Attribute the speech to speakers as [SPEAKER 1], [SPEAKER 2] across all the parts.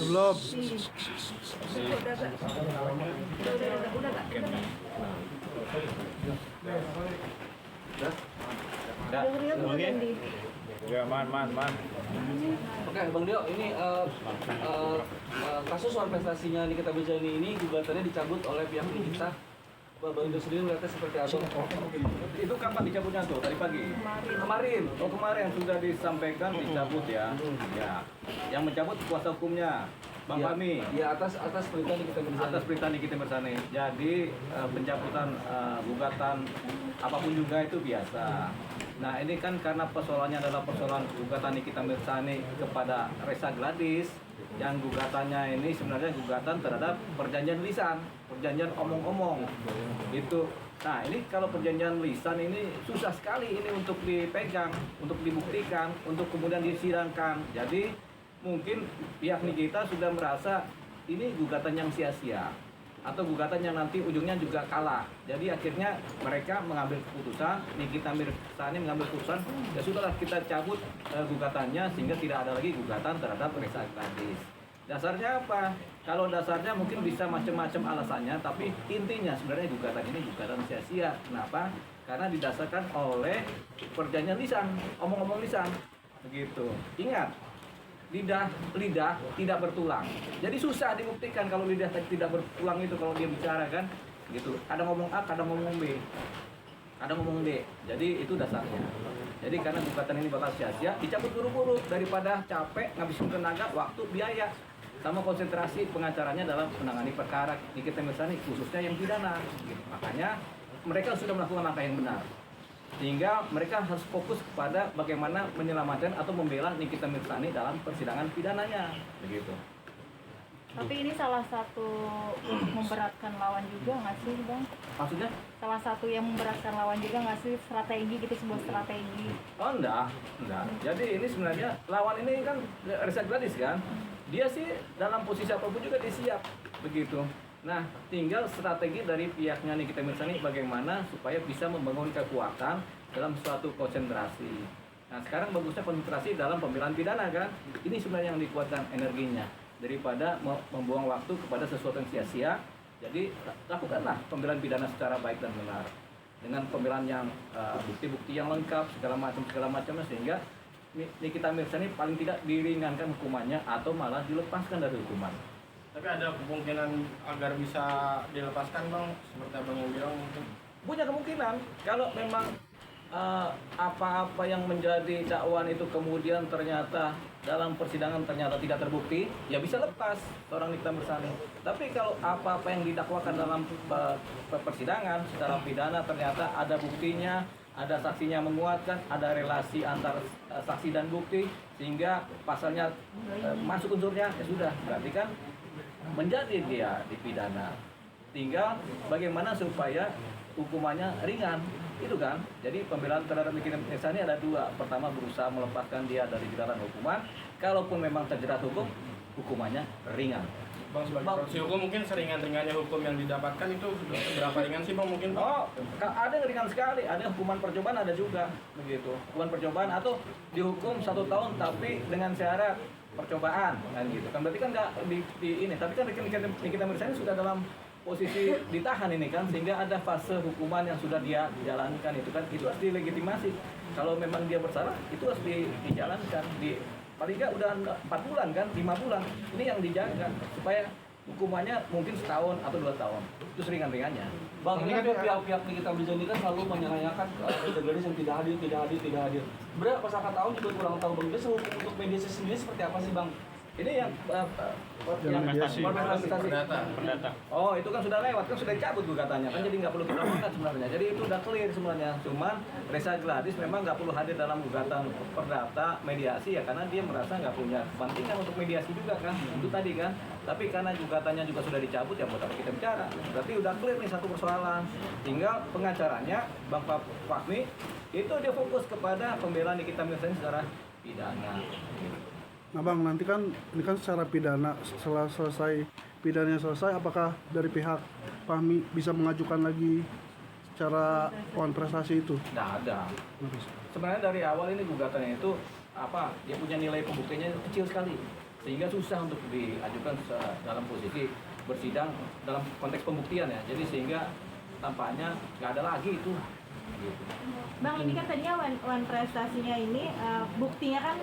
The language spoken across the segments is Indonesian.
[SPEAKER 1] Belum.
[SPEAKER 2] Ya, man.
[SPEAKER 3] Oke, Bang Dio, ini kasus soal prestasinya Nikita Mirzani ini gugatannya dicabut oleh pihak Nikita. Bang Dio sendiri melihatnya seperti apa?
[SPEAKER 2] Itu kapan dicabutnya tuh? Tadi pagi? Kemarin. Oh, kemarin sudah disampaikan dicabut ya. Ya. Yang mencabut kuasa hukumnya Bang Fahmi.
[SPEAKER 3] Ya, atas perintah Nikita Mirzani.
[SPEAKER 2] Atas perintah Nikita Mirzani. Jadi pencabutan gugatan apapun juga itu biasa. Nah, ini kan karena persoalannya adalah persoalan gugatan Nikita Mirzani kepada Reza Gladys, yang gugatannya ini sebenarnya gugatan terhadap perjanjian lisan, perjanjian omong-omong gitu. Nah, ini kalau perjanjian lisan ini susah sekali ini untuk dipegang, untuk dibuktikan, untuk kemudian disidangkan. Jadi mungkin pihak Nikita sudah merasa ini gugatan yang sia-sia atau gugatan yang nanti ujungnya juga kalah. Jadi akhirnya mereka mengambil keputusan, Nikita Mirzani mengambil keputusan, ya sudahlah kita cabut gugatannya sehingga tidak ada lagi gugatan terhadap Reza Gladys. Dasarnya apa? Kalau dasarnya mungkin bisa macam-macam alasannya, tapi intinya sebenarnya gugatan ini gugatan sia-sia. Kenapa? Karena didasarkan oleh perjanjian lisan, omong-omong lisan. Begitu. Ingat, lidah tidak bertulang. Jadi susah dibuktikan kalau lidah tidak bertulang itu kalau dia bicara kan gitu. Ada ngomong A, kadang ngomong B. Ada ngomong D. Jadi itu dasarnya. Jadi karena gugatan ini bakal sia-sia, dicabut buru-buru daripada capek, ngabisin tenaga, waktu, biaya sama konsentrasi pengacaranya dalam menangani perkara Nikita Mirzani khususnya yang pidana. Gitu. Makanya mereka sudah melakukan langkah yang benar. Sehingga mereka harus fokus kepada bagaimana menyelamatkan atau membela Nikita Mirzani dalam persidangan pidananya, begitu.
[SPEAKER 4] Tapi ini salah satu memberatkan lawan juga nggak sih, Bang?
[SPEAKER 2] Maksudnya?
[SPEAKER 4] Salah satu yang memberatkan lawan juga nggak sih, strategi gitu, sebuah strategi?
[SPEAKER 2] Oh enggak. Jadi ini sebenarnya lawan ini kan Reza Gladys kan, dia sih dalam posisi apapun juga dia siap, begitu. Nah, tinggal strategi dari pihaknya Nikita Mirzani bagaimana supaya bisa membangun kekuatan dalam suatu konsentrasi. Nah, sekarang bagusnya konsentrasi dalam pembelaan pidana kan. Ini sebenarnya yang dikuatkan energinya daripada membuang waktu kepada sesuatu yang sia-sia. Jadi, lakukanlah pembelaan pidana secara baik dan benar. Dengan pembelaan yang bukti-bukti yang lengkap, segala macamnya sehingga Nikita Mirzani paling tidak diringankan hukumannya atau malah dilepaskan dari hukuman.
[SPEAKER 5] Tapi ada kemungkinan agar bisa dilepaskan, Bang, seperti Abang yang bilang mungkin.
[SPEAKER 2] Punya kemungkinan kalau memang apa-apa yang menjadi dakwaan itu kemudian ternyata dalam persidangan ternyata tidak terbukti, ya bisa lepas seorang Nikita Mirzani. Tapi kalau apa-apa yang didakwakan dalam persidangan secara pidana ternyata ada buktinya, ada saksinya menguatkan, ada relasi antar saksi dan bukti sehingga pasalnya masuk unsurnya, ya sudah, berarti kan menjadi dia dipidana. Tinggal bagaimana supaya hukumannya ringan, itu kan. Jadi pembelaan terhadap Nikita Mirzani ada dua. Pertama, berusaha melepaskan dia dari jeratan hukuman. Kalaupun memang terjerat hukum, hukumannya ringan.
[SPEAKER 5] Bang, sebagai profesi hukum mungkin seringan-ringannya hukum yang didapatkan itu berapa ringan sih, Bang, mungkin, Bang?
[SPEAKER 2] Oh, ada yang ringan sekali, ada hukuman percobaan, ada juga begitu. Hukuman percobaan atau dihukum 1 tahun tapi dengan syarat percobaan kan gitu. Kan berarti kan nggak di ini, tapi kan Nikita Mirzani sudah dalam posisi ditahan ini kan, sehingga ada fase hukuman yang sudah dia jalankan itu kan, itu harus dilegitimasi. Kalau memang dia bersalah, itu harus dijalankan. Paling nggak udah 4 bulan kan, 5 bulan. Ini yang dijaga supaya hukumannya mungkin 1 tahun atau 2 tahun. Itu seringan-ringannya.
[SPEAKER 3] Bang, ini kan pihak Nikita Mirzani kan selalu menyayangkan Reza Gladys yang tidak hadir. Sebenarnya pas akan tahun juga kurang tahu Bang, itu untuk mediasi sendiri seperti apa sih, Bang?
[SPEAKER 2] Ini yang
[SPEAKER 1] mediasi.
[SPEAKER 5] Perdata.
[SPEAKER 2] Oh, itu kan sudah lewat, kan sudah dicabut gugatannya kan, jadi nggak perlu kita angkat sebenarnya. Jadi itu udah clear sebenarnya. Cuman Reza Gladys memang nggak perlu hadir dalam gugatan perdata mediasi ya, karena dia merasa nggak punya kepentingan untuk mediasi juga kan. Itu tadi kan. Tapi karena gugatannya juga sudah dicabut, ya buat apa kita bicara? Berarti udah clear nih satu persoalan. Tinggal pengacaranya Bang Fahmi itu dia fokus kepada pembelaan Nikita Mirzani secara pidana.
[SPEAKER 1] Nah, Bang, nanti kan ini kan secara pidana, setelah selesai pidananya selesai, apakah dari pihak Fahmi bisa mengajukan lagi secara lawan prestasi itu?
[SPEAKER 2] Nggak ada. Sebenarnya dari awal ini gugatannya itu dia punya nilai pembuktiannya kecil sekali. sehingga susah untuk diajukan dalam posisi bersidang dalam konteks pembuktian ya. Jadi sehingga tampaknya nggak ada lagi itu. Gitu.
[SPEAKER 4] Bang, ini kan tadinya one prestasinya ini buktinya kan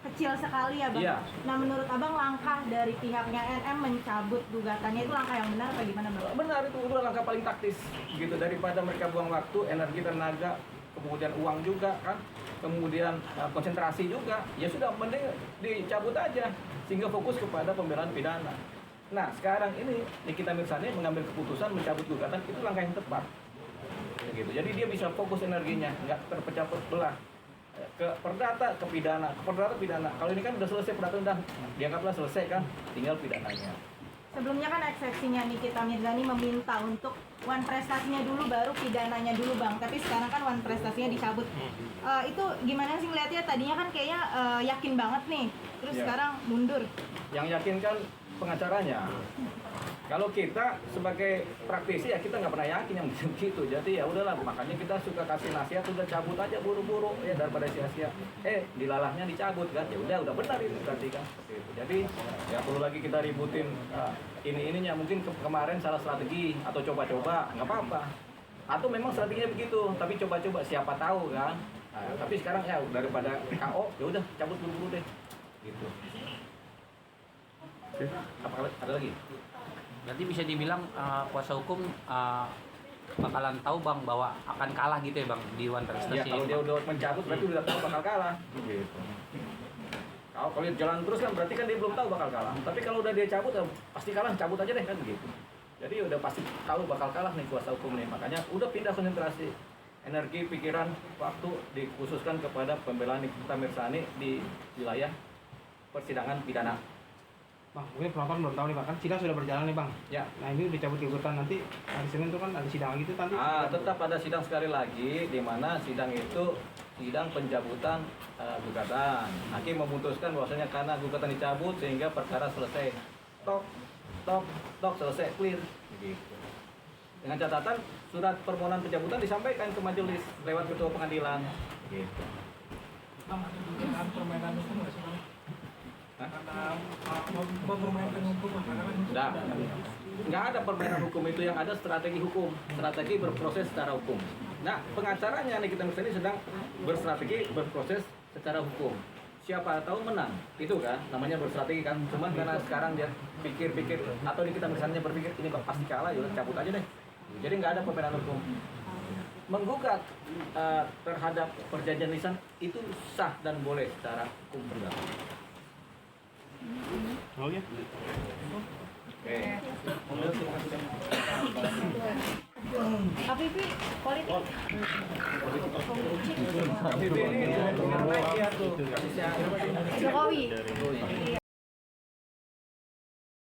[SPEAKER 4] kecil sekali ya Bang.
[SPEAKER 2] Iya.
[SPEAKER 4] Nah menurut Abang langkah dari pihaknya NM mencabut gugatannya itu langkah yang benar atau gimana Bang?
[SPEAKER 2] Benar, itu langkah paling taktis gitu, daripada mereka buang waktu, energi, tenaga, kemudian uang juga kan, kemudian konsentrasi juga, ya sudah mending dicabut aja sehingga fokus kepada pembelaan pidana. Nah sekarang ini Nikita Mirzani mengambil keputusan mencabut gugatan, itu langkah yang tepat gitu. Jadi dia bisa fokus energinya, nggak terpecah belah ke perdata, ke pidana, ke perdata, pidana. Kalau ini kan udah selesai perdata, udah dianggaplah selesai kan, tinggal pidananya.
[SPEAKER 4] Sebelumnya kan eksepsinya Nikita Mirzani meminta untuk one prestasinya dulu baru pidananya dulu Bang. Tapi sekarang kan one prestasinya dicabut. Itu gimana sih ngeliatnya? Tadinya kan kayaknya yakin banget nih, terus
[SPEAKER 2] Iya.
[SPEAKER 4] sekarang mundur.
[SPEAKER 2] Yang yakin kan pengacaranya. Kalau kita sebagai praktisi ya kita nggak pernah yakin yang begitu. Jadi ya udahlah, makanya kita suka kasih nasihat, udah cabut aja buru-buru ya daripada sia-sia. Dilalahnya dicabut kan, ya udah benar itu berarti kan. Seperti itu. Jadi ya perlu lagi kita ributin ininya mungkin kemarin salah strategi atau coba-coba nggak apa-apa. Atau memang strateginya begitu, tapi coba-coba siapa tahu kan. Nah, tapi sekarang ya daripada KO ya udah cabut buru-buru deh. Gitu. Apa ada lagi?
[SPEAKER 6] Berarti bisa dibilang kuasa hukum bakalan tahu Bang bahwa akan kalah gitu ya Bang di one
[SPEAKER 2] Ya
[SPEAKER 6] prestasi.
[SPEAKER 2] kalau dia udah mencabut berarti udah tahu bakal kalah. Gitu. Kalau dia jalan terus kan berarti kan dia belum tahu bakal kalah. Tapi kalau udah dia cabut ya pasti kalah, cabut aja deh kan begitu. Jadi udah pasti tahu bakal kalah nih kuasa hukum nih. Makanya udah pindah konsentrasi, energi, pikiran, waktu dikhususkan kepada pembelaan Nikita Mirzani di wilayah persidangan pidana.
[SPEAKER 5] Bang, mungkin penonton belum tahu nih Bang, kan sidang sudah berjalan nih Bang.
[SPEAKER 2] Ya.
[SPEAKER 5] Nah ini udah cabut gugatan, nanti hari Senin tuh kan ada sidang gitu nanti.
[SPEAKER 2] Tetap ada sidang sekali lagi, di mana sidang itu sidang pencabutan gugatan. Hakim memutuskan bahwasanya karena gugatan dicabut sehingga perkara selesai. Tok selesai, clear. Begitu. Dengan catatan surat permohonan pencabutan disampaikan ke majelis lewat ketua pengadilan. Gitu.
[SPEAKER 7] Bang, ada dugaan permainan hukum nggak sih Bang?
[SPEAKER 2] Hah?
[SPEAKER 7] Karena mempermainkan hukum,
[SPEAKER 2] Nggak ada permainan hukum itu, yang ada strategi hukum, strategi berproses secara hukum. Nah, pengacaranya Nikita Mirzani sedang berstrategi berproses secara hukum. Siapa tahu menang, itu kan namanya berstrategi kan. Cuman karena sekarang dia pikir-pikir atau Nikita Mirzani berpikir ini pasti kalah, ya cabut aja deh. Jadi nggak ada permainan hukum. Menggugat terhadap perjanjian lisan itu sah dan boleh secara hukum juga.
[SPEAKER 5] Oke.
[SPEAKER 2] Oke.
[SPEAKER 4] APP politik.
[SPEAKER 2] Ini dengan naik ya tuh.
[SPEAKER 4] Jokowi.
[SPEAKER 2] Iya.